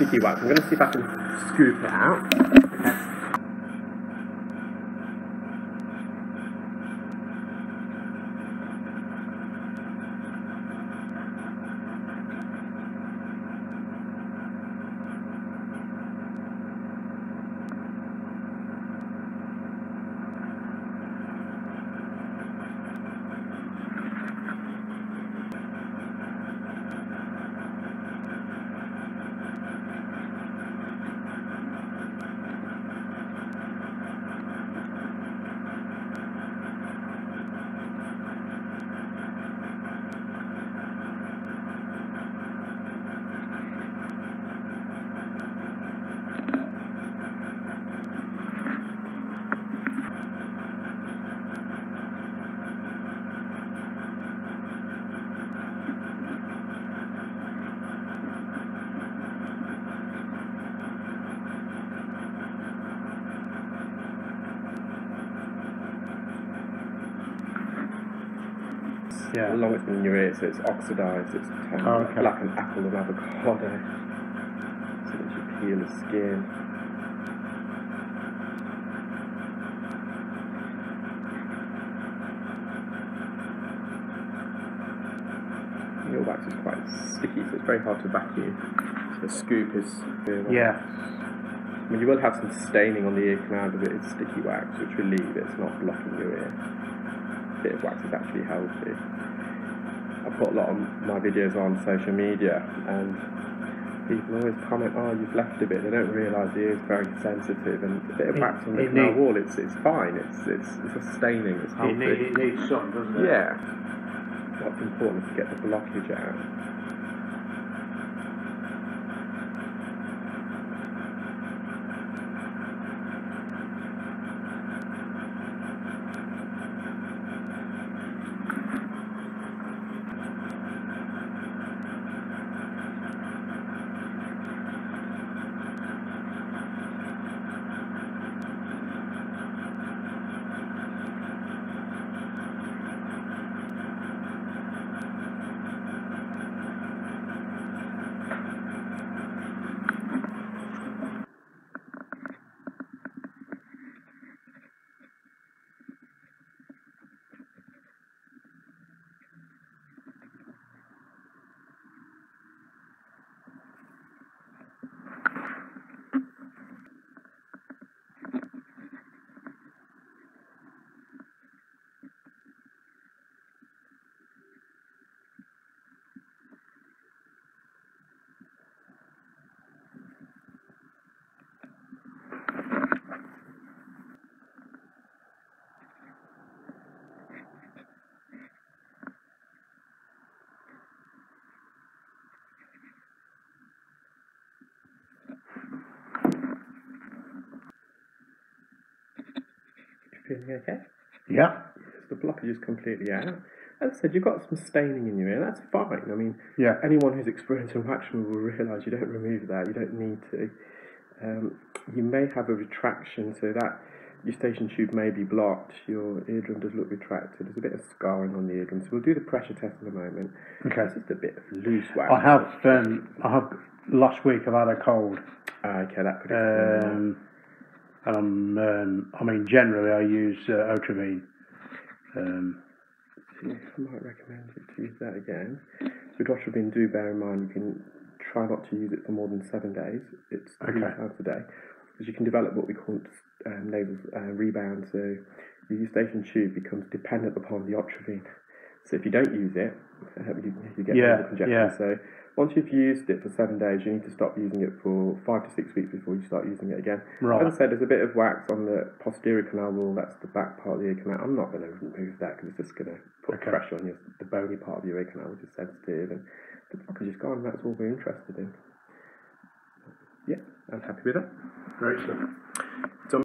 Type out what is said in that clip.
sticky wax. I'm going to see if I can scoop it out. Okay. Yeah. As long as it's in your ear, so it's oxidised, it's like an apple and avocado. So that you peel the skin. The earwax is quite sticky, so it's very hard to vacuum. So the scoop is Yeah. I mean, you will have some staining on the ear canal, but it's sticky wax, which will leave it. It's not blocking your ear. A bit of wax is actually healthy. I put a lot of my videos on social media, and people always comment, "Oh, you've left a bit." They don't realise the ear is very sensitive, and a bit of wax on the canal wall, it's fine. It's a staining. It's healthy. It needs some, doesn't it? Yeah. What's important is to get the blockage out. Feeling okay? Yeah. The blockage is completely out. As I said, you've got some staining in your ear. That's fine. I mean, Yeah. anyone who's experienced wax removal will realise you don't remove that. You don't need to. You may have a retraction, so that eustachian tube may be blocked. Your eardrum does look retracted. There's a bit of scarring on the eardrum. So we'll do the pressure test in a moment. Okay. It's just a bit of loose wax. I have. Last week I've had a cold. Okay, that could explain. And I mean, generally I use Oadby. I might recommend you to use that again. So with Oadby, do bear in mind you can try not to use it for more than 7 days. It's 3 times a day, because you can develop what we call nasal rebound. So your eustachian tube becomes dependent upon the Oadby. So if you don't use it, you get nasal congestion. Yeah. So once you've used it for 7 days, you need to stop using it for 5 to 6 weeks before you start using it again. Right. As I said, there's a bit of wax on the posterior canal wall. That's the back part of the ear canal. I'm not going to remove that because it's just going to put pressure on the bony part of your ear canal, which is sensitive. And the blockage is gone. That's all we're interested in. Yeah, I'm happy with that. Great stuff.